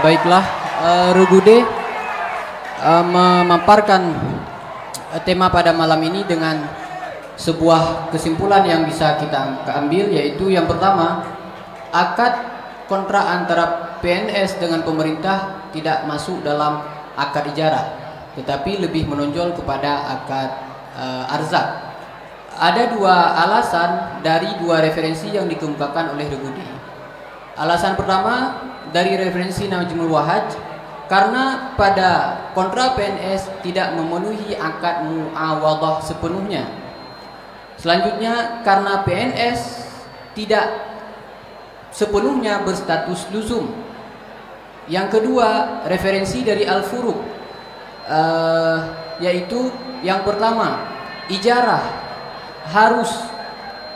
Baiklah, Rugude memaparkan tema pada malam ini dengan sebuah kesimpulan yang bisa kita ambil, yaitu yang pertama, akad kontrak antara PNS dengan pemerintah tidak masuk dalam akad ijarah, tetapi lebih menonjol kepada akad arzak. Ada dua alasan dari dua referensi yang dikemukakan oleh Rugude. Alasan pertama dari referensi Najmul Wahaj, karena pada kontrak PNS tidak memenuhi akad muawadhah sepenuhnya. Selanjutnya, karena PNS tidak sepenuhnya berstatus luzum. Yang kedua, referensi dari Al-Furuq, yaitu yang pertama, ijarah harus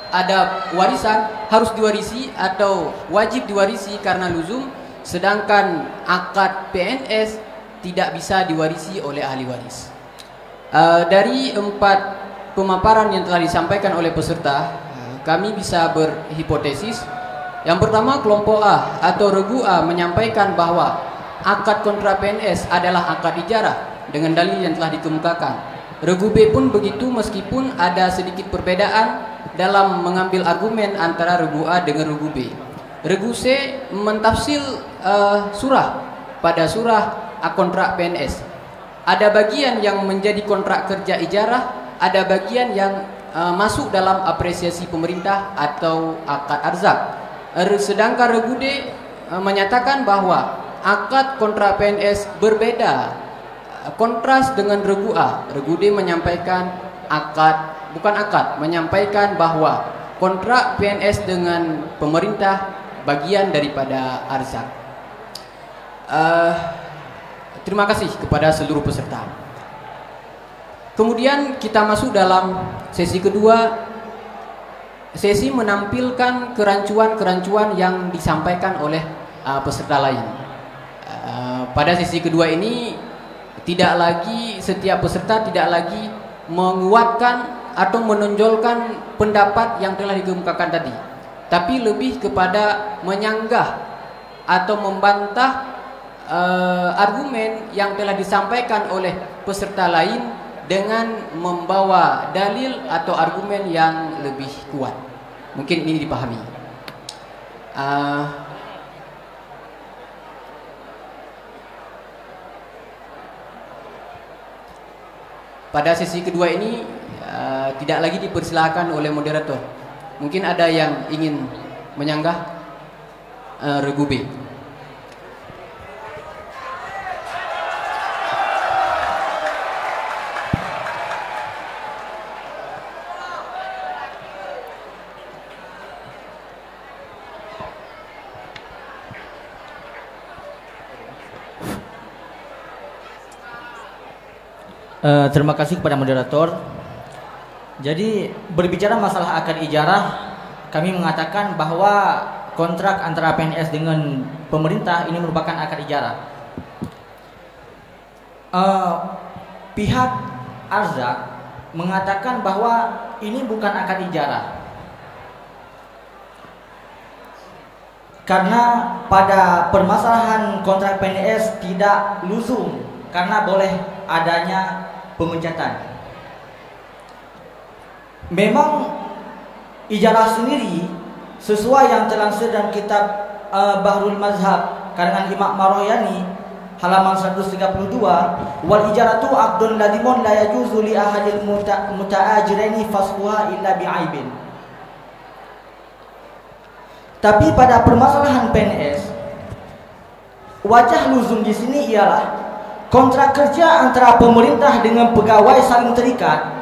ada warisan, harus diwarisi atau wajib diwarisi karena luzum, sedangkan akad PNS tidak bisa diwarisi oleh ahli waris. Dari 4 pemaparan yang telah disampaikan oleh peserta, kami bisa berhipotesis. Yang pertama, kelompok A atau regu A menyampaikan bahwa akad kontrak PNS adalah akad ijarah dengan dalil yang telah dikemukakan. Regu B pun begitu, meskipun ada sedikit perbedaan dalam mengambil argumen antara regu A dengan regu B. Regu C mentafsir surah pada surah kontrak PNS. Ada bagian yang menjadi kontrak kerja ijarah, ada bagian yang masuk dalam apresiasi pemerintah atau akad arzak. Sedangkan regu D menyatakan bahwa akad kontrak PNS berbeda, kontras dengan regu A. Regu D menyampaikan menyampaikan bahwa kontrak PNS dengan pemerintah bagian daripada arzak. Terima kasih kepada seluruh peserta. Kemudian kita masuk dalam sesi kedua. Sesi menampilkan kerancuan-kerancuan yang disampaikan oleh peserta lain. Pada sesi kedua ini setiap peserta tidak lagi menguatkan atau menonjolkan pendapat yang telah dikemukakan tadi, tapi lebih kepada menyanggah atau membantah argumen yang telah disampaikan oleh peserta lain dengan membawa dalil atau argumen yang lebih kuat. Mungkin ini dipahami. Pada sesi kedua ini tidak lagi dipersilakan oleh moderator. Mungkin ada yang ingin menyanggah regu B. Terima kasih kepada moderator. Jadi berbicara masalah akad ijarah, kami mengatakan bahwa kontrak antara PNS dengan pemerintah ini merupakan akad ijarah. Pihak arzak mengatakan bahwa ini bukan akad ijarah, karena pada permasalahan kontrak PNS tidak luzum karena boleh adanya pemecatan. Memang ijarah sendiri sesuai yang terlansir dalam kitab Bahrul Mazhab karangan Imam Maroyani halaman 132, wal ijaratu aqdun ladimun la yajuzu li ahadil muta'ajiraini fasquha illa bi'aibin. Tapi pada permasalahan PNS, wajah luzum di sini ialah kontrak kerja antara pemerintah dengan pegawai saling terikat.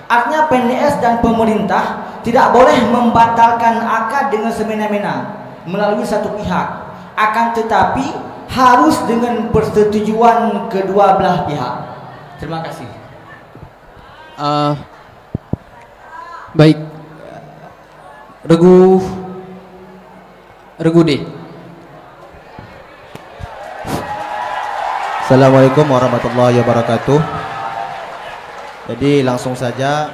Artinya PNS dan pemerintah tidak boleh membatalkan akad dengan semena-mena melalui satu pihak. Akan tetapi harus dengan persetujuan kedua belah pihak. Terima kasih. Baik, Regu D. Assalamualaikum warahmatullahi wabarakatuh. Jadi langsung saja,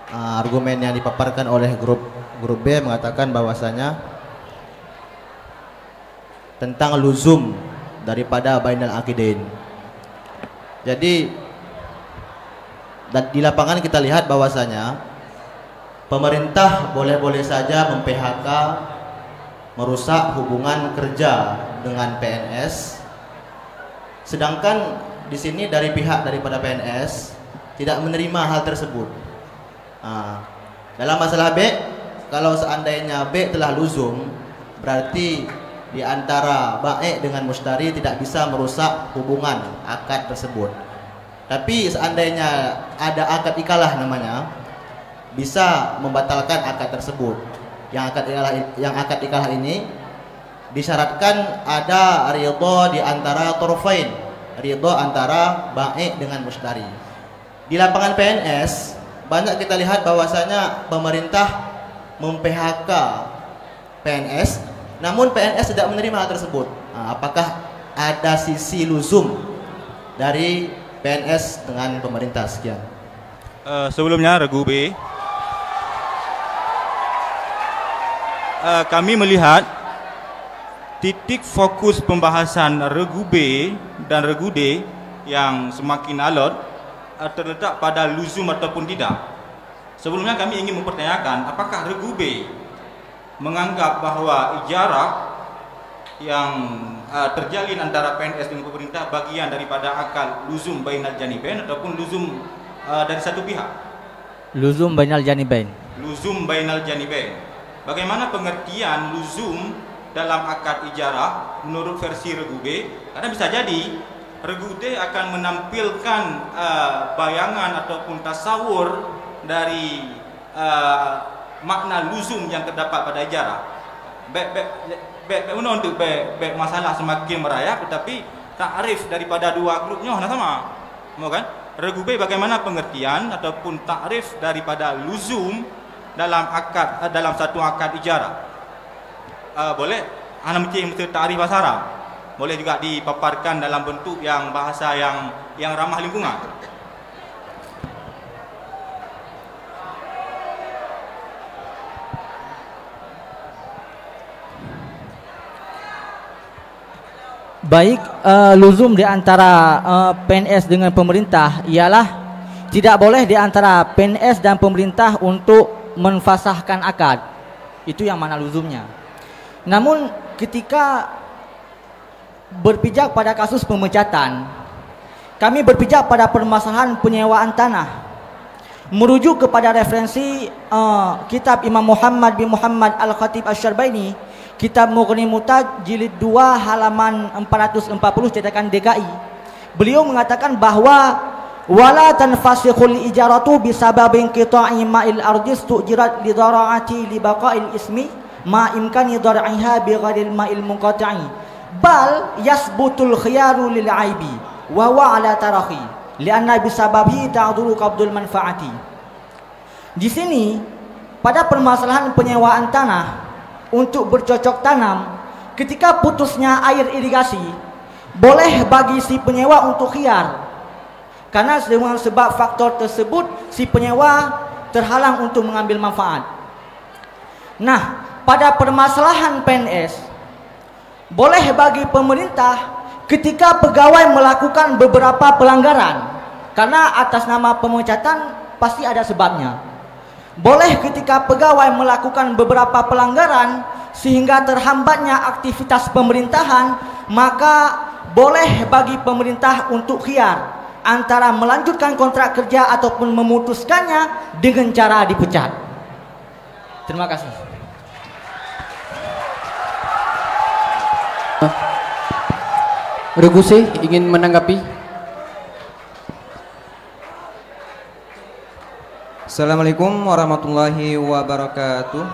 argumen yang dipaparkan oleh grup B mengatakan bahwasanya tentang luzum daripada bainal aqidain. Jadi di lapangan kita lihat bahwasanya pemerintah boleh-boleh saja mem-PHK, merusak hubungan kerja dengan PNS. Sedangkan di sini dari pihak daripada PNS tidak menerima hal tersebut. Dalam masalah B, kalau seandainya B telah luzum, berarti di antara baik dengan mustari tidak bisa merusak hubungan akad tersebut. Tapi seandainya ada akad ikalah namanya, bisa membatalkan akad tersebut. Yang akad ikalah ini disyaratkan ada ridho di antara torfain, ridho antara baik dengan mustari. Di lapangan PNS banyak kita lihat bahwasanya pemerintah mem-PHK PNS, namun PNS tidak menerima hal tersebut. Apakah ada sisi luzum dari PNS dengan pemerintah? Sekian. Sebelumnya Regu B, kami melihat titik fokus pembahasan Regu B dan Regu D yang semakin alot terletak pada luzum ataupun tidak. Sebelumnya kami ingin mempertanyakan, apakah Regu B menganggap bahawa ijarah yang terjalin antara PNS dengan pemerintah bagian daripada akal luzum bainal janibain ataupun luzum dari satu pihak? Luzum bainal janibain. Luzum bainal janibain. Bagaimana pengertian luzum dalam akad ijarah menurut versi Regu B? Karena bisa jadi Regu D akan menampilkan bayangan ataupun tasawur dari makna luzum yang terdapat pada ijarah. Untuk masalah semakin merayap, tetapi takrif daripada dua grupnya sama. Mau kan? Regu B bagaimana pengertian ataupun takrif daripada luzum dalam akad, dalam satu akad ijarah? Boleh ana mesti takrif bahasa Arab. Boleh juga dipaparkan dalam bentuk yang bahasa yang ramah lingkungan. Baik, luzum di antara PNS dengan pemerintah ialah tidak boleh di antara PNS dan pemerintah untuk menfasahkan akad. Itu yang mana luzumnya. Namun ketika berpijak pada kasus pemecatan, kami berpijak pada permasalahan penyewaan tanah, merujuk kepada referensi kitab Imam Muhammad bin Muhammad Al-Khatib Asy-Syarbaini, kitab Mughni Mutaj jilid 2 halaman 440 cetakan DKI. Beliau mengatakan bahwa wala tanfasikhul ijaratu bisababin qita'i ma'il ardis tujirat li dara'ati li baqa'il ismi ma imkani dar'iha bi ghairil ma'il munqati'i bal yasbutul khiyaru lil aibi wa huwa ala tarahi lianna bisababihi ta'dulu qabdul manfaati. Di sini pada permasalahan penyewaan tanah untuk bercocok tanam, ketika putusnya air irigasi, boleh bagi si penyewa untuk khiyar, karena dengan sebab faktor tersebut si penyewa terhalang untuk mengambil manfaat. Nah, pada permasalahan PNS, boleh bagi pemerintah ketika pegawai melakukan beberapa pelanggaran, karena atas nama pemecatan pasti ada sebabnya. Boleh ketika pegawai melakukan beberapa pelanggaran sehingga terhambatnya aktivitas pemerintahan, maka boleh bagi pemerintah untuk khiyar antara melanjutkan kontrak kerja ataupun memutuskannya dengan cara dipecat. Terima kasih. Regu C ingin menanggapi. Assalamualaikum warahmatullahi wabarakatuh.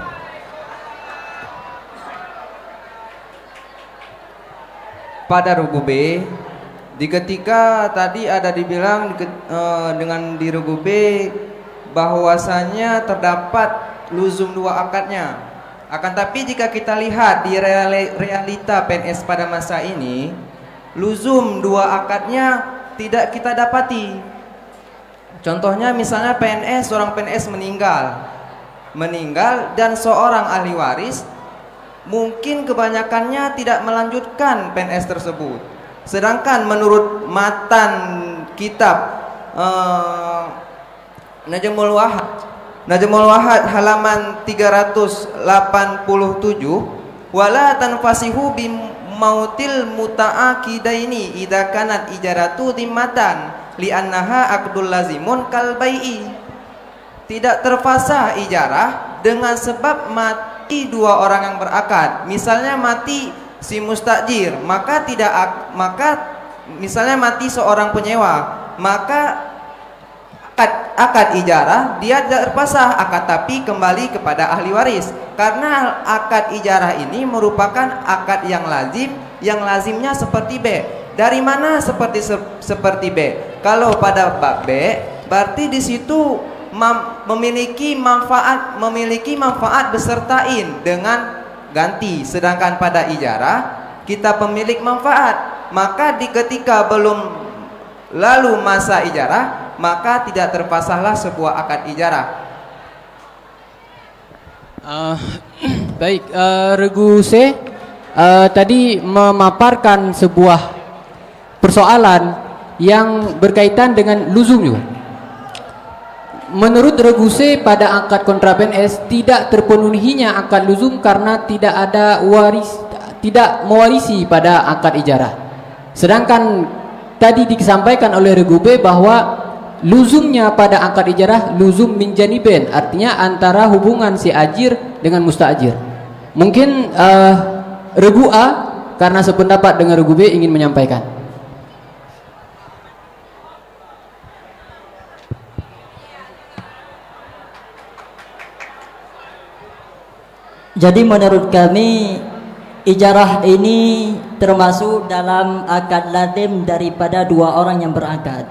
Pada Regu B, di ketika tadi ada dibilang dengan di Regu B bahwasanya terdapat luzum dua akadnya. Akan tapi jika kita lihat di realita PNS pada masa ini, luzum dua akadnya tidak kita dapati. Contohnya misalnya seorang PNS meninggal dan seorang ahli waris mungkin kebanyakannya tidak melanjutkan PNS tersebut. Sedangkan menurut matan kitab Najmul Wahad halaman 387, wala tanfasihu bimautil muta'aqidaini idza kanat ijaratu dhimmatan li'annaha aqdul lazimun kal bai'i. Tidak terfasah ijarah dengan sebab mati dua orang yang berakad. Misalnya mati si mustajir, maka misalnya mati seorang penyewa, maka akad ijarah dia tidak terpasah, akad tapi kembali kepada ahli waris. Karena akad ijarah ini merupakan akad yang lazim, yang lazimnya seperti B. Dari mana seperti B? Kalau pada bab B, berarti di situ memiliki manfaat besertain dengan ganti. Sedangkan pada ijarah kita pemilik manfaat, maka ketika belum lalu masa ijarah, maka tidak terpasahlah sebuah akad ijarah. Baik, Regu C tadi memaparkan sebuah persoalan yang berkaitan dengan luzum juga. Menurut Regu C, pada akad kontra PNS tidak terpenuhinya akad luzum karena tidak mewarisi pada akad ijarah. Sedangkan tadi disampaikan oleh Regu B bahwa luzumnya pada akad ijarah luzum min janibain, artinya antara hubungan si ajir dengan mustajir. Mungkin Regu A karena sependapat dengan Regu B ingin menyampaikan. Jadi menurut kami ijarah ini termasuk dalam akad lazim daripada dua orang yang berakad.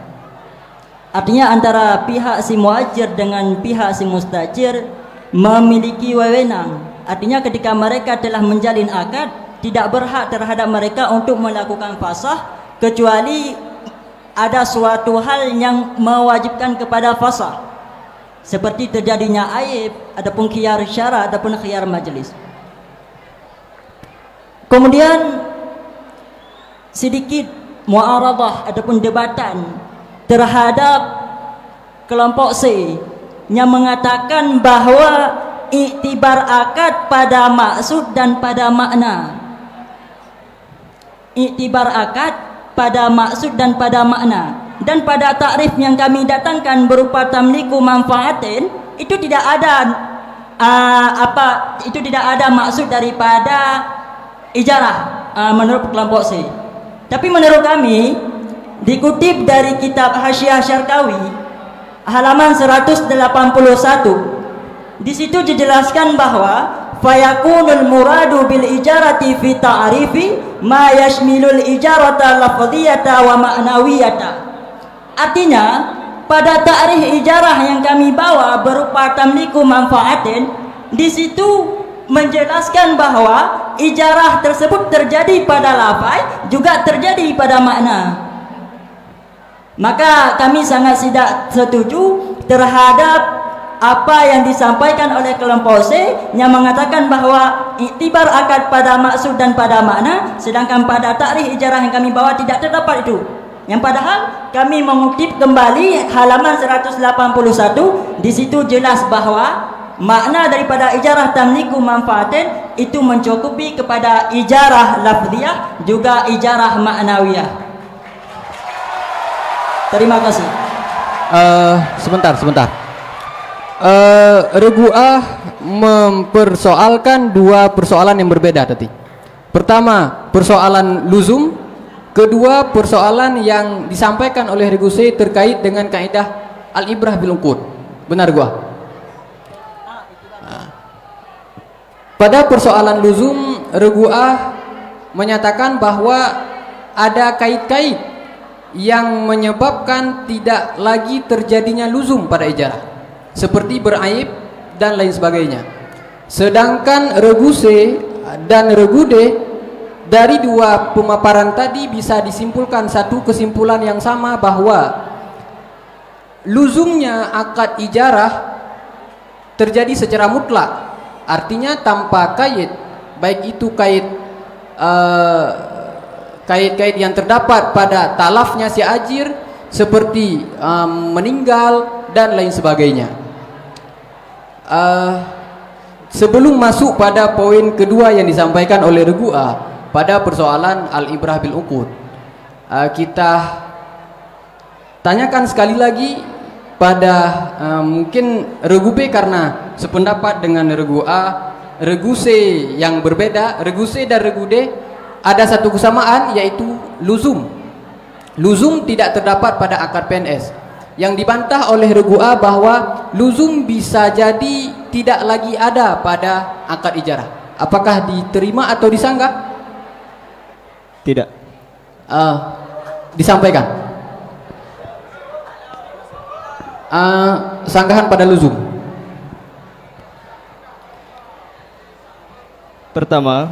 Artinya antara pihak si muajir dengan pihak si mustajir memiliki wewenang. Artinya ketika mereka telah menjalin akad, tidak berhak terhadap mereka untuk melakukan fasakh kecuali ada suatu hal yang mewajibkan kepada fasakh, seperti terjadinya aib, adapun khiyar syara, adapun khiyar majlis. Kemudian sedikit mu'aradah adapun debatan terhadap kelompok C yang mengatakan bahwa iktibar akad pada maksud dan pada makna. Iktibar akad pada maksud dan pada makna. Dan pada takrif yang kami datangkan berupa tamliku manfaatin, itu tidak ada tidak ada maksud daripada ijarah menurut kelompok C. Tapi menurut kami, dikutip dari kitab Hasyiah Syarkawi halaman 181, di situ dijelaskan bahwa fayakunul muradu bil ijarati fi ta'rifi ma yashmilul ijarata lafdhiyata wa ma'nawiyata. Artinya pada ta'rif ijarah yang kami bawa berupa tamliku manfaatin, di situ menjelaskan bahwa ijarah tersebut terjadi pada lafaz juga terjadi pada makna. Maka kami sangat tidak setuju terhadap apa yang disampaikan oleh kelompok C yang mengatakan bahwa iktibar akad pada maksud dan pada makna, sedangkan pada ta'rif ijarah yang kami bawa tidak terdapat itu. Yang padahal kami mengutip kembali halaman 181, di situ jelas bahwa makna daripada ijarah tamliku manfaatin itu mencukupi kepada ijarah lafziyah juga ijarah ma'nawiyah. Terima kasih. Sebentar. Regu A mempersoalkan dua persoalan yang berbeda tadi. Pertama, persoalan luzum. Kedua, persoalan yang disampaikan oleh Regu C terkait dengan kaidah al-ibrah bil uqud. Benar gua? Pada persoalan luzum, Regu A menyatakan bahwa ada kait-kait yang menyebabkan tidak lagi terjadinya luzum pada ijarah, seperti beraib dan lain sebagainya. Sedangkan Regu C dan Regu D dari dua pemaparan tadi bisa disimpulkan satu kesimpulan yang sama, bahwa luzumnya akad ijarah terjadi secara mutlak, artinya tanpa kait baik itu kait yang terdapat pada talafnya si ajir seperti meninggal dan lain sebagainya. Sebelum masuk pada poin kedua yang disampaikan oleh Regu A pada persoalan al-ibrah bil uqud, kita tanyakan sekali lagi pada mungkin Regu B karena sependapat dengan Regu A, Regu C yang berbeda. Regu C dan Regu D ada satu kesamaan, yaitu luzum. Luzum tidak terdapat pada akad PNS. Yang dibantah oleh Regu A bahwa luzum bisa jadi tidak lagi ada pada akad ijarah. Apakah diterima atau disanggah? Tidak. Disampaikan. Sanggahan pada luzum. Pertama,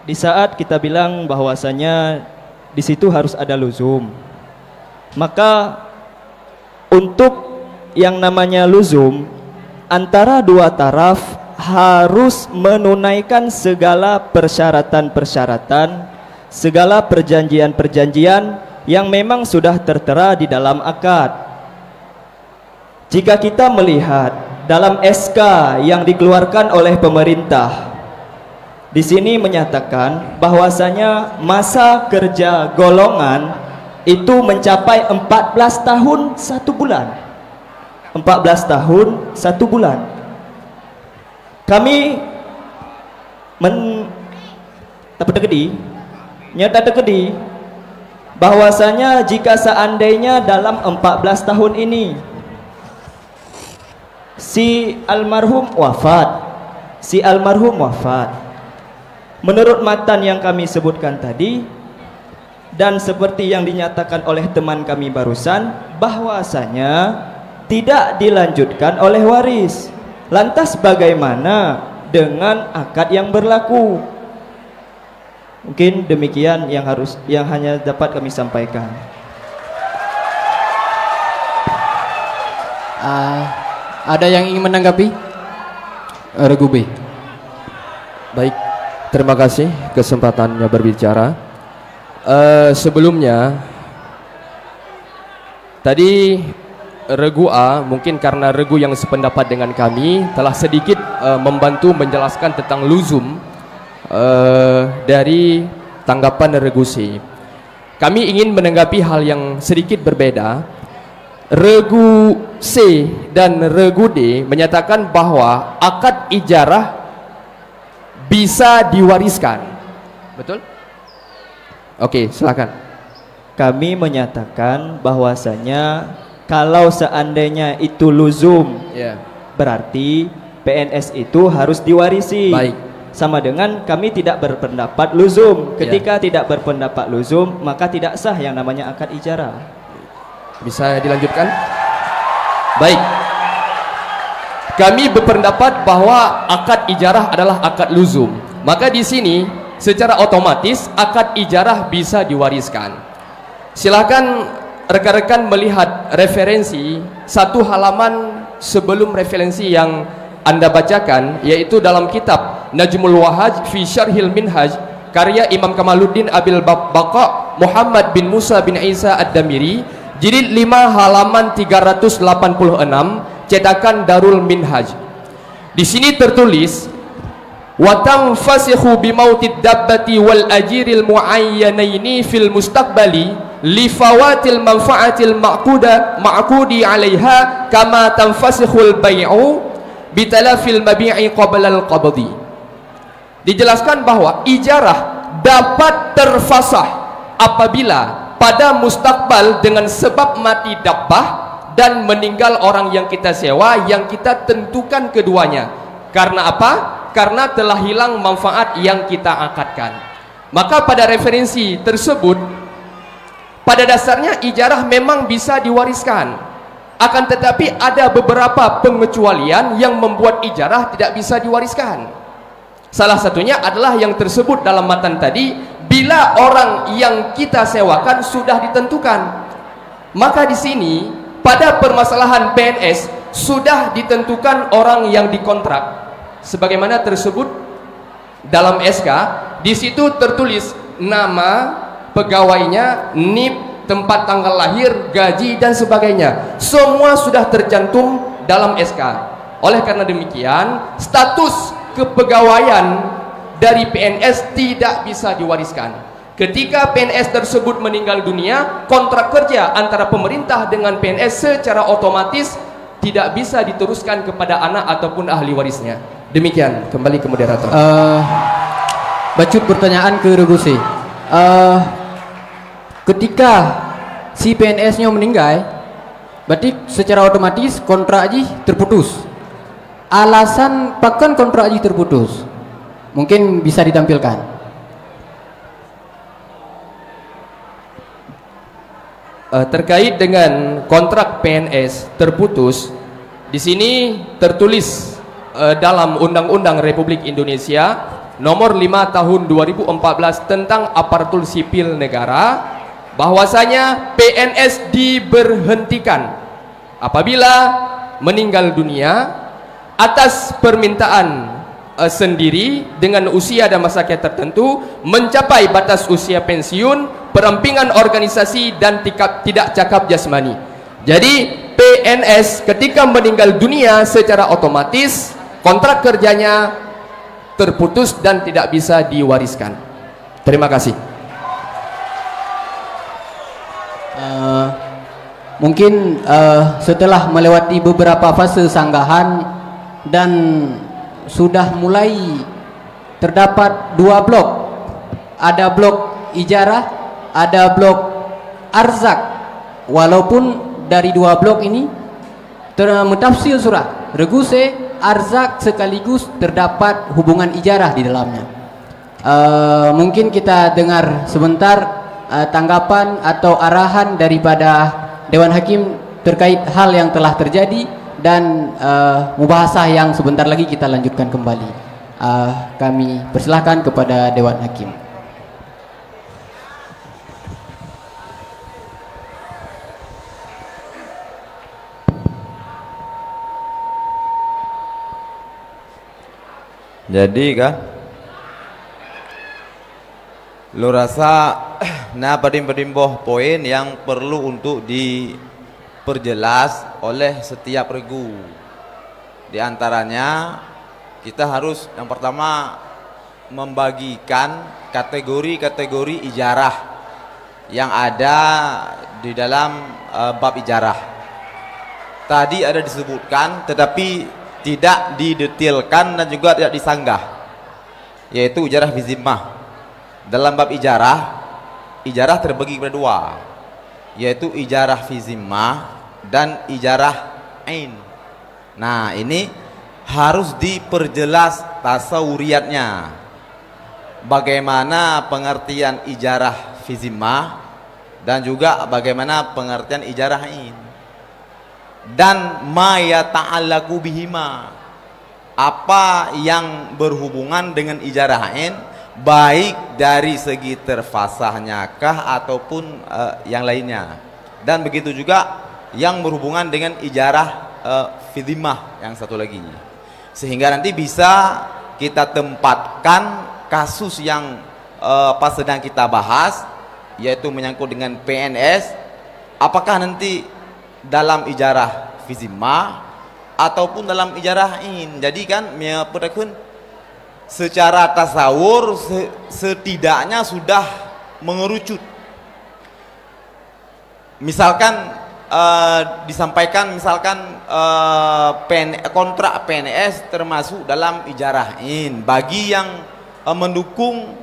di saat kita bilang bahwasanya di situ harus ada luzum, maka untuk yang namanya luzum, antara dua taraf harus menunaikan segala persyaratan-persyaratan, segala perjanjian-perjanjian yang memang sudah tertera di dalam akad. Jika kita melihat dalam SK yang dikeluarkan oleh pemerintah, di sini menyatakan bahwasanya masa kerja golongan itu mencapai 14 tahun 1 bulan. 14 tahun 1 bulan. Kami nyata tekedi bahwasanya jika seandainya dalam 14 tahun ini si almarhum wafat, menurut matan yang kami sebutkan tadi dan seperti yang dinyatakan oleh teman kami barusan, bahwasanya tidak dilanjutkan oleh waris. Lantas bagaimana dengan akad yang berlaku? Mungkin demikian yang hanya dapat kami sampaikan. Ada yang ingin menanggapi? Regu B. Baik, terima kasih kesempatannya berbicara. Sebelumnya tadi Regu A, mungkin karena Regu yang sependapat dengan kami, telah sedikit membantu menjelaskan tentang luzum dari tanggapan Regu C. Kami ingin menanggapi hal yang sedikit berbeda. Regu C dan Regu D menyatakan bahwa akad ijarah bisa diwariskan. Betul? Oke, silakan. Kami menyatakan bahwasanya kalau seandainya itu luzum, berarti PNS itu harus diwarisi. Baik. Sama dengan kami tidak berpendapat luzum. Ketika tidak berpendapat luzum, maka tidak sah yang namanya akad ijarah. Bisa dilanjutkan? Baik. Kami berpendapat bahwa akad ijarah adalah akad luzum. Maka di sini secara otomatis akad ijarah bisa diwariskan. Silakan rekan-rekan melihat referensi satu halaman sebelum referensi yang Anda bacakan, yaitu dalam kitab Najmul Wahaj fi Syarhil Minhaj karya Imam Kamaluddin Abil Baqa Muhammad bin Musa bin Isa Ad-Damiri, jilid 5 halaman 386, cetakan Darul Minhaj. Di sini tertulis wa tanfasikhu bimautid dabbati wal ajiril muayyanaini fil mustaqbali li fawatil manfaatil ma'qudi 'alaiha kama tanfasikhul bai'u bitalafil mabi'i qabla al qabdi. Dijelaskan bahwa ijarah dapat terfasah apabila pada mustakbal dengan sebab mati dabbah dan meninggal orang yang kita sewa yang kita tentukan keduanya. Karena apa? Karena telah hilang manfaat yang kita akadkan. Maka pada referensi tersebut, pada dasarnya ijarah memang bisa diwariskan. Akan tetapi ada beberapa pengecualian yang membuat ijarah tidak bisa diwariskan. Salah satunya adalah yang tersebut dalam matan tadi, bila orang yang kita sewakan sudah ditentukan. Maka di sini pada permasalahan PNS sudah ditentukan orang yang dikontrak. Sebagaimana tersebut dalam SK, di situ tertulis nama pegawainya, NIP, tempat tanggal lahir, gaji dan sebagainya. Semua sudah tercantum dalam SK. Oleh karena demikian, status kepegawaian dari PNS tidak bisa diwariskan. Ketika PNS tersebut meninggal dunia, kontrak kerja antara pemerintah dengan PNS secara otomatis tidak bisa diteruskan kepada anak ataupun ahli warisnya. Demikian, kembali ke moderator. Bacut pertanyaan ke Reguse. Ketika si PNS-nya meninggal, berarti secara otomatis kontrak haji terputus. Alasan pakan kontrak haji terputus mungkin bisa ditampilkan. Terkait dengan kontrak PNS terputus, di sini tertulis dalam Undang-Undang Republik Indonesia Nomor 5 Tahun 2014 tentang Aparatur Sipil Negara, bahwasanya PNS diberhentikan apabila meninggal dunia atas permintaan sendiri dengan usia dan masa tertentu, mencapai batas usia pensiun, perampingan organisasi dan tidak cakap jasmani. Jadi PNS ketika meninggal dunia secara otomatis kontrak kerjanya terputus dan tidak bisa diwariskan. Terima kasih. Mungkin setelah melewati beberapa fase sanggahan dan sudah mulai terdapat dua blok, ada blok ijarah, ada blok arzak. Walaupun dari dua blok ini mentafsir surah Reguse, arzak sekaligus terdapat hubungan ijarah di dalamnya. Mungkin kita dengar sebentar tanggapan atau arahan daripada Dewan Hakim terkait hal yang telah terjadi dan mubahasah yang sebentar lagi kita lanjutkan kembali. Kami persilahkan kepada Dewan Hakim. Jadi kan lu rasa nah padim-padimboh poin yang perlu untuk diperjelas oleh setiap regu. Di antaranya kita harus yang pertama membagikan kategori-kategori ijarah yang ada di dalam bab ijarah. Tadi ada disebutkan tetapi tidak didetailkan dan juga tidak disanggah, yaitu ijarah fi zimmah. Dalam bab ijarah terbagi kepada dua, yaitu ijarah fi zimmah dan ijarah ain. Nah, ini harus diperjelas tasawuriatnya. Bagaimana pengertian ijarah fi zimmah dan juga bagaimana pengertian ijarah ain. Dan ma yata'allaqu bihima, apa yang berhubungan dengan ijarah ain, baik dari segi terfasahnya kah ataupun yang lainnya. Dan begitu juga yang berhubungan dengan ijarah fi zimmah yang satu lagi. Sehingga nanti bisa kita tempatkan kasus yang pas sedang kita bahas, yaitu menyangkut dengan PNS, apakah nanti dalam ijarah fi zimmah ataupun dalam ijarah ain. Jadi kan secara tasawur setidaknya sudah mengerucut. Misalkan disampaikan kontrak PNS termasuk dalam ijarah ain. Bagi yang mendukung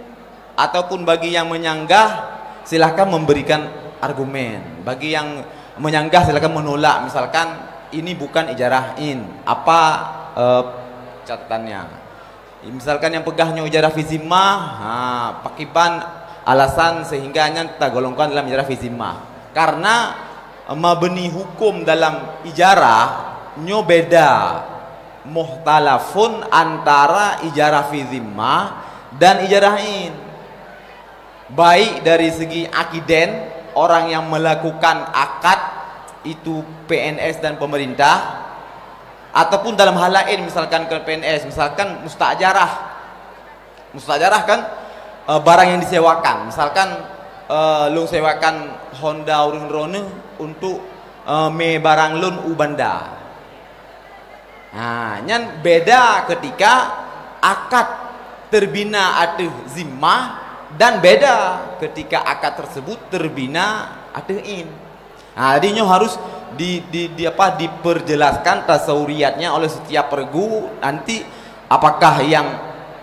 ataupun bagi yang menyanggah silahkan memberikan argumen. Bagi yang menyanggah silakan menolak, misalkan ini bukan ijarah ain, apa catatannya. Misalkan yang pegahnya ijarah fi zimmah, pakiban alasan sehingganya kita golongkan dalam ijarah fi zimmah. Karena mabni hukum dalam ijarah nyo beda, muhtalafun antara ijarah fi zimmah dan ijarah ain. Baik dari segi akiden, orang yang melakukan akad itu PNS dan pemerintah, ataupun dalam hal lain misalkan ke PNS, misalkan musta'jarah Mustajarah kan barang yang disewakan. Misalkan lung sewakan Honda urang rone untuk me barang lun ubanda. Nah, nyan beda ketika akad terbina atau zimmah, dan beda ketika akad tersebut terbina atau in. Nah, jadinya harus diperjelaskan tasawuriyatnya oleh setiap regu. Nanti apakah yang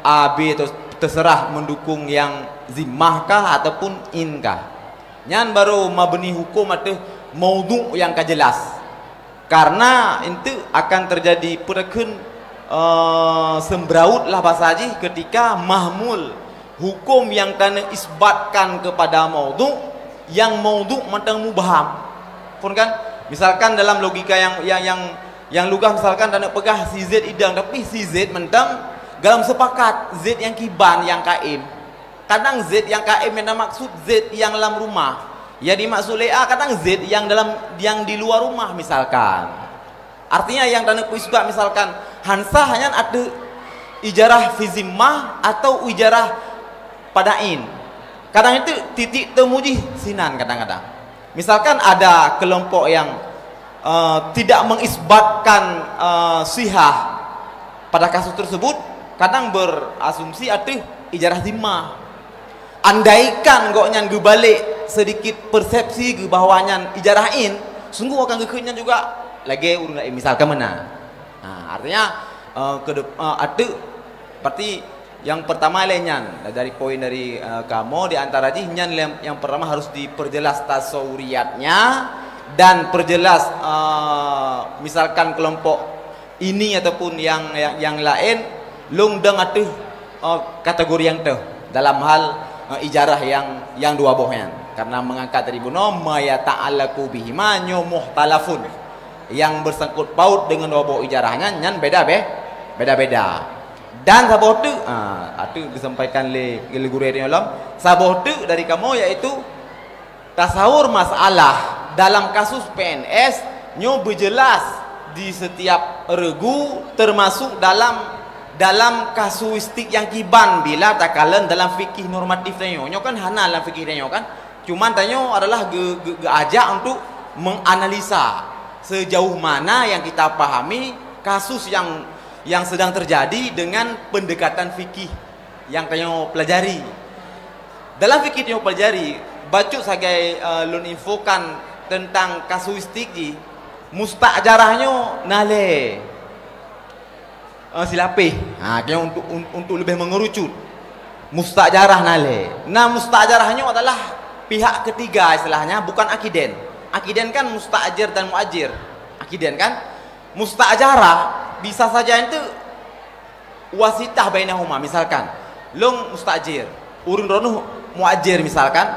A, B terserah mendukung yang zimmah kah ataupun in kah. Nyan baru mabni hukum atau maudhu yang jelas. Karena itu akan terjadi perakan sembraut lah bahasa haji ketika mahmul hukum yang kena isbatkan kepada maudhu, yang maudhu matang mubaham. Pun kan misalkan dalam logika yang lugah, misalkan tak nak pegah si Z idang, tapi si Z mentang dalam sepakat Z yang kiban yang kaim. Kadang Z yang kaim yang maksud Z yang dalam rumah. Ya dimaksud A, kadang Z yang di luar rumah misalkan. Artinya yang dana kuisbah misalkan Hansah hanya ada ijarah fi zimmah atau ijarah padain. Kadang itu titik temuji sinan kadang-kadang. Misalkan ada kelompok yang tidak mengisbatkan sihah pada kasus tersebut, kadang berasumsi ada ijarah zimmah. Andaikan goknya gebalik sedikit persepsi ke bahawanya ijarahin, sungguh akan kekenya juga lagi urang misalkan mana. Nah, artinya ada berarti yang pertama lainnya dari poin dari kamu di antara jihnya yang pertama harus diperjelas tasawuriyatnya dan perjelas misalkan kelompok ini ataupun yang lain lung deng atuh kategori yang tuh dalam hal ijarah yang dua bohnya, karena mengangkat dari buno maya ta'alaku bihima nyo muhtalafun yang bersangkut paut dengan dua boh ijarahnya nyan beda-beda. Dan saboh tu atu disampaikan le guru ini alam saboh tu dari kamu yaitu tasawur masalah dalam kasus PNS nyo berjelas di setiap regu, termasuk dalam kasuistik yang kiban bila takalan dalam fikih normatif tanyo kan hana dalam fikih tanyo kan, cuman tanyo adalah ajak untuk menganalisa sejauh mana yang kita pahami kasus yang sedang terjadi dengan pendekatan fikih yang tanyo pelajari. Dalam fikih tanyo pelajari bacu sebagai lun infokan tentang kasuistik ji mustajarahnya nale silapih. Untuk lebih mengerucut mustajarah nale. Nah, mustajarahnya adalah pihak ketiga istilahnya, bukan akiden. Akiden kan mustajir dan muajir. Akiden kan mustajarah bisa saja itu wasitah bainahuma. Misalkan lung mustajir, urun ronuh muajir misalkan,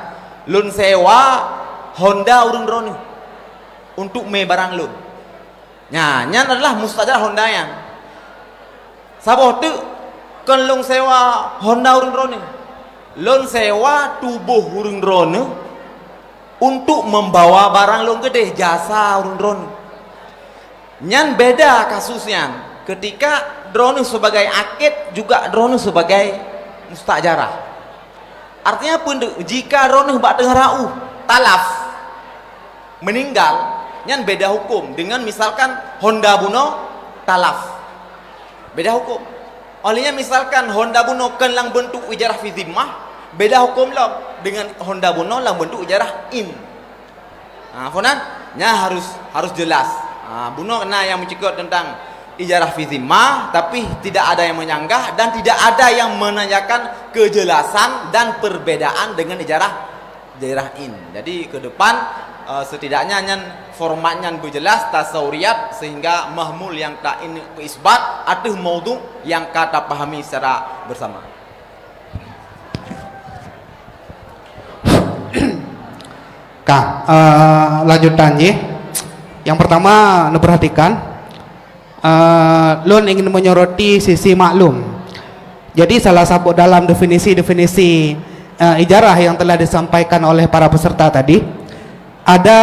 lun sewa Honda urun ronuh untuk me barang lun. Nah, nyan adalah mustajarah Honda yang saboh tu kan lung sewa Honda urun rone, lun sewa tubuh urun rone untuk membawa barang lung gede, jasa urun rone. Nyan beda kasusnya ketika drone sebagai akid juga drone sebagai mustajarah. Artinya pun jika drone bak tengah rau talaf meninggal, nyan beda hukum dengan misalkan Honda buno talaf. Beda hukum. Olehnya misalkan Honda buno kan lang bentuk ijarah fi zimmah, beda hukum lah dengan Honda buno lang bentuk ijarah in. Nah, fonan nya harus jelas. Nah, buno kena yang mencekut tentang ijarah fi zimmah, tapi tidak ada yang menyanggah dan tidak ada yang menanyakan kejelasan dan perbedaan dengan ijarah in. Jadi ke depan setidaknya nyan formatnya berjelas tasawuriyat sehingga mahmul yang tak ini isbat atau maudhu yang kata pahami secara bersama. Kak, lanjutannya yang pertama perhatikan Lun ingin menyoroti sisi maklum. Jadi salah satu dalam definisi ijarah yang telah disampaikan oleh para peserta tadi, ada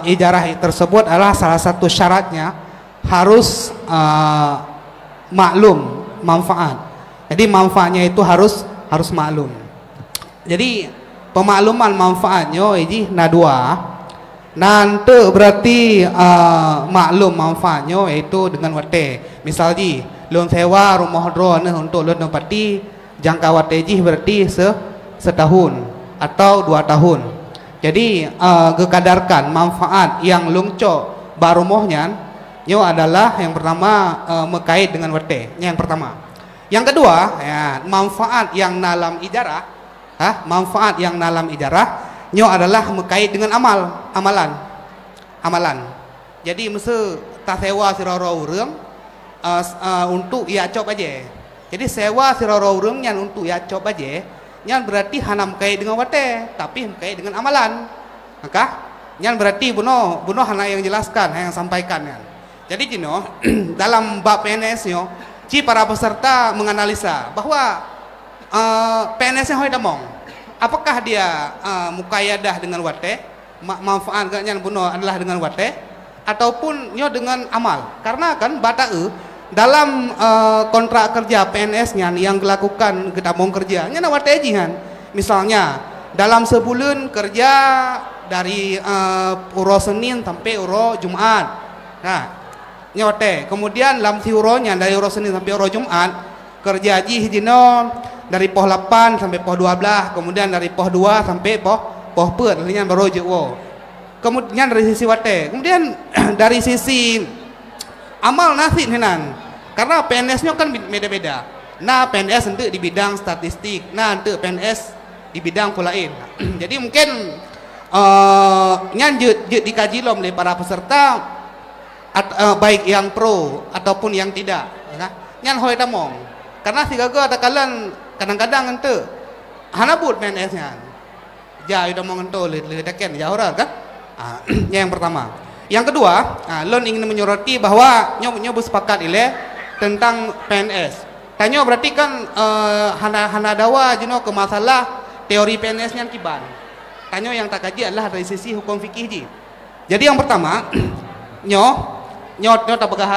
ijarah tersebut adalah salah satu syaratnya harus maklum manfaat. Jadi manfaatnya itu harus maklum. Jadi pemakluman manfaatnya ini dua. Nanti berarti maklum manfaatnya itu dengan wate. Misalnya loan sewa rumah drone untuk loan nempati jangka wate berarti setahun atau 2 tahun. Jadi kekadarkan manfaat yang lungcok barumohnya nyo adalah yang pertama mengkait dengan wate. Yang pertama. Yang kedua, ya, manfaat yang dalam ijarah, manfaat yang dalam ijarah nyo adalah mengkait dengan amalan. Jadi mesti tak sewa siroro urang untuk ia cop aja. Jadi sewa siroro urang yang untuk ia cop aja, yang berarti hana mengkait dengan wate, tapi mengkait dengan amalan. Maka yang berarti buno hana yang jelaskan, yang sampaikan ya. Jadi Cino dalam bab PNS nyo, para peserta menganalisa bahwa PNS-nya hoi damong. Apakah dia mukayadah dengan wate, manfaatnya buno adalah dengan wate, ataupun nyo dengan amal. Karena kan dalam kontrak kerja PNS-nya yang dilakukan gedamong kerja, nya wate jihan. Misalnya dalam sebulan kerja dari uro Senin sampai uro Jumat. Nah, nyote. Kemudian dalam siuronya dari uro Senin sampai uro Jumat kerja hijino dari poh 8 sampai poh 12, kemudian dari poh 2 sampai poh pet, artinya baru jewo. Kemudian dari sisi wate, kemudian dari sisi amal nasib hinan. Karena PNS-nya kan beda-beda. Nah, PNS untuk di bidang statistik, nah untuk PNS di bidang pulain. Jadi mungkin nyanjut dikaji lom oleh para peserta baik yang pro ataupun yang tidak. Nyan hoi damong. Karena si gagal ada kalian kadang-kadang ente hanabut PNS-nya. Ja udah mau ngento ledakan ya orang kan? Yang pertama. Yang kedua, Lon ingin menyoroti bahwa nyoba sepakat ile tentang PNS. Tanya berarti kan hana dawa jeno ke masalah teori PNS-nya kiban. Tanya yang tak kaji adalah dari sisi hukum fikih ji. Jadi yang pertama, nyo tak begah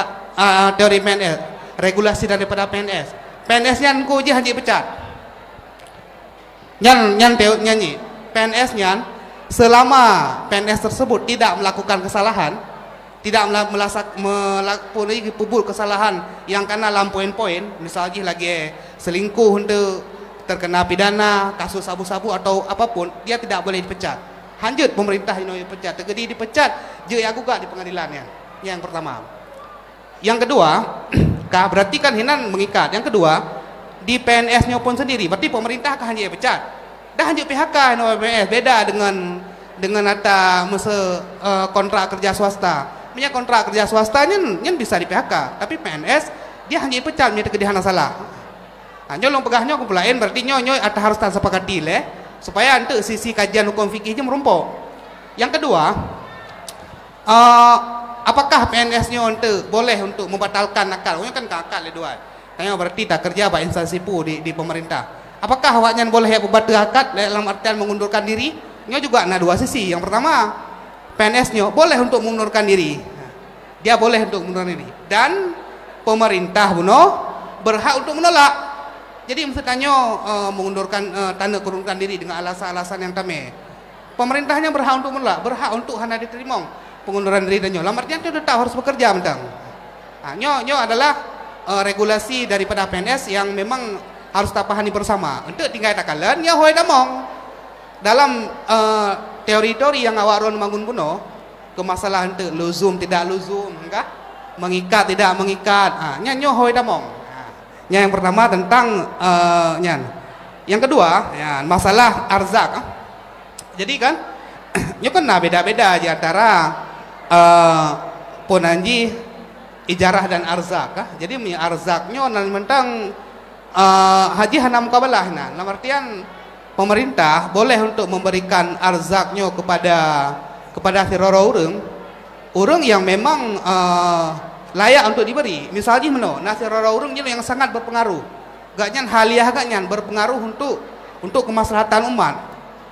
teori PNS, regulasi daripada PNS. PNS-nya ku ji haji pecat. Nyanyi. PNS-nya selama PNS tersebut tidak melakukan kesalahan, tidak melakukan pubul kesalahan yang kena dalam poin-poin, misalnya lagi selingkuh untuk terkena pidana, kasus sabu-sabu atau apapun, dia tidak boleh dipecat. Hanjut pemerintah ini dipecat, terjadi dipecat, dia gugat di pengadilannya. Yang pertama. Yang kedua, berarti kan hinan mengikat. Yang kedua, di PNS-nya pun sendiri, berarti pemerintah akan hanya pecat. Dah hanjut PHK PNS, beda dengan ada kontrak kerja swasta. Punya kontrak kerja swasta nyen bisa di PHK, tapi PNS dia hanya pecat punya kedihan salah. Nyolong pegahnya kumpulain berarti nyoy ada harus tak sepakati supaya untuk sisi kajian hukum fikihnya merumpuk. Yang kedua, apakah PNS-nya boleh untuk membatalkan akal? Kan akal dua. Tanya berarti tak kerja pak instansi pu di pemerintah. Apakah awaknya boleh membatal akad dalam artian mengundurkan diri? Nyo juga ada dua sisi. Yang pertama, PNS-nya boleh untuk mengundurkan diri. Dia boleh untuk mengundurkan diri. Dan pemerintah berhak untuk menolak. Jadi misalnya mengundurkan tanda mengundurkan diri dengan alasan-alasan yang tame. Pemerintahnya berhak untuk menolak, berhak untuk hana diterima pengunduran diri dan nyo. Dalam artian itu tetap harus bekerja mentang. Nyo adalah regulasi daripada PNS yang memang harus tak pahami bersama. Untuk tinggal takalan, ya hoi damong. Dalam teori-teori yang awak ron bangun puno, kemasalahan untuk luzum tidak luzum, enggak? Mengikat tidak mengikat. Nyo hoi damong. Yang pertama tentang nyan. Yang kedua, ya, masalah arzak. Jadi kan, nyo kan beda-beda di antara ponanji ijarah dan arzak. Jadi arzaknya mentang haji hanam kabalah. Dalam artian pemerintah boleh untuk memberikan arzaknya kepada siroro urang yang memang layak untuk diberi. Misalnya siroro urang yang sangat berpengaruh. Gaknya haliah gaknya berpengaruh untuk kemaslahatan umat.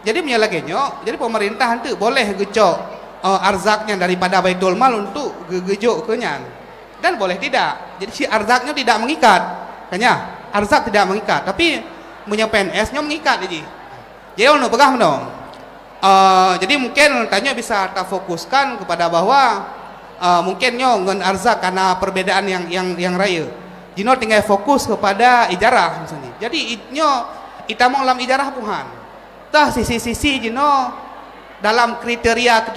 Jadi jadi pemerintah nanti boleh gecok arzaknya daripada baitul mal untuk gejok kenyan. Dan boleh tidak. Jadi si arzaknya tidak mengikat. Kanya arzak tidak mengikat, tapi punya PNS nya mengikat jadi. Jadi ono begah dong. Jadi mungkin tanya bisa kita fokuskan kepada bahwa mungkin nyo ngen arzak karena perbedaan yang raya. Jino tinggal fokus kepada ijarah misalnya. Jadi nyo kita mau dalam ijarah puhan. Tah sisi-sisi jino dalam kriteria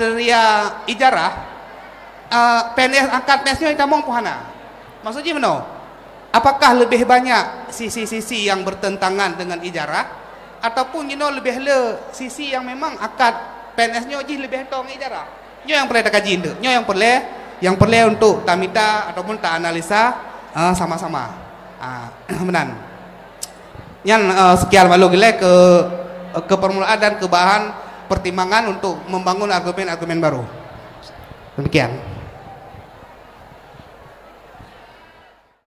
ijarah PNS angkat PNS-nya kita mau puhana. Maksudnya mana? Apakah lebih banyak sisi-sisi yang bertentangan dengan ijarah ataupun jino lebih le sisi yang memang akad PNS-nya lebih tong ijarah. Nyo yang perlu dikaji itu. Nyo yang perlu untuk tamita ataupun tak analisa sama-sama. Benar. Yang sekian malu gile ke permulaan dan ke bahan pertimbangan untuk membangun argumen-argumen baru. Demikian.